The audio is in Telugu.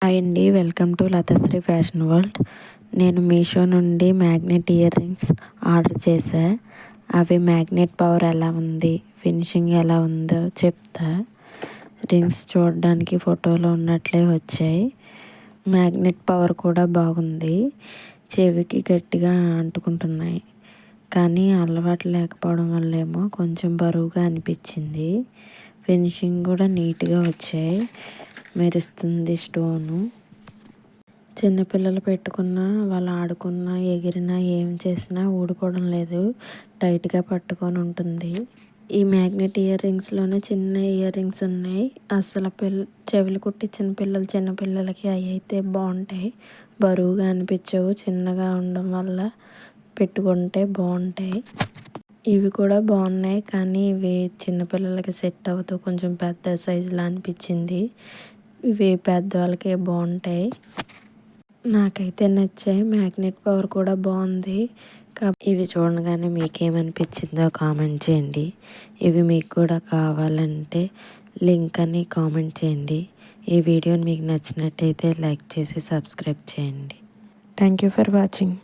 హాయ్ అండి, welcome to Latasri fashion world. నేను మీషో నుండి మ్యాగ్నెట్ ఇయర్ రింగ్స్ ఆర్డర్ చేశా. అవి మ్యాగ్నెట్ పవర్ ఎలా ఉంది, ఫినిషింగ్ ఎలా ఉందో చెప్తా. రింగ్స్ చూడడానికి ఫోటోలో ఉన్నట్లే వచ్చాయి. మ్యాగ్నెట్ పవర్ కూడా బాగుంది. చెవికి గట్టిగా అంటుకుంటున్నాయి, కానీ అలవాటు లేకపోవడం వల్లేమో కొంచెం బరువుగా అనిపించింది. ఫినిషింగ్ కూడా నీట్గా వచ్చాయి. మెరుస్తుంది స్టోను. చిన్నపిల్లలు పెట్టుకున్నా, వాళ్ళు ఆడుకున్నా, ఎగిరినా, ఏం చేసినా ఊడిపోవడం లేదు. టైట్గా పట్టుకొని ఉంటుంది. ఈ మ్యాగ్నెట్ ఇయర్ రింగ్స్లోనే చిన్న ఇయర్ రింగ్స్ ఉన్నాయి. అసలు చెవులు కుట్టించిన చిన్నపిల్లలకి అవి అయితే బాగుంటాయి. బరువుగా అనిపించవు, చిన్నగా ఉండడం వల్ల పెట్టుకుంటే బాగుంటాయి. ఇవి కూడా బాగున్నాయి, కానీ ఇవి చిన్నపిల్లలకి సెట్ అవుతూ కొంచెం పెద్ద సైజులో అనిపించింది. ఇవి పెద్దవాళ్ళకే బాగుంటాయి. నాకైతే నచ్చాయి. మ్యాగ్నెట్ పవర్ కూడా బాగుంది. ఇవి చూడగానే మీకేమనిపించిందో కామెంట్ చేయండి. ఇవి మీకు కూడా కావాలంటే లింక్ అని కామెంట్ చేయండి. ఈ వీడియోని మీకు నచ్చినట్టయితే లైక్ చేసి సబ్స్క్రైబ్ చేయండి. Thank you for watching.